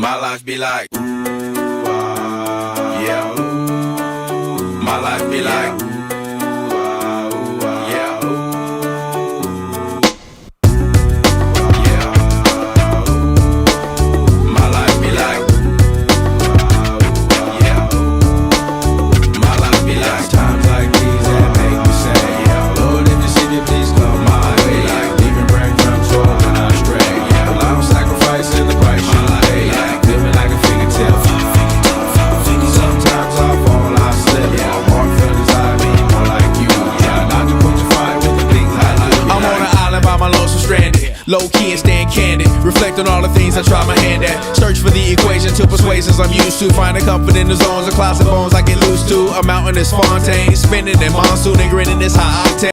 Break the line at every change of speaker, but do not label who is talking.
My life be like, yeah. My life be like, yeah. Yeah. My life be like, yeah. My life be like times like these that make me say, yeah. Lord, if you see me, please come my way. Like leaving breadcrumbs for when I stray. Yeah, well, I'm sacrificing the price you pay. Like living like a fingertip. Sometimes I fall, I slip. Yeah, I'm more feelings I be more like you. Yeah, not to put your fire with the things I do.
I'm on an island by my lonesome stranded, low key and staying candid, reflect on all the things I try my hand at. Search for the equation to persuasions I'm used to, finding comfort in the zones of closet bones I get loose to. A mountain is Fontaine, spinning in monsoon and grinning this high octane.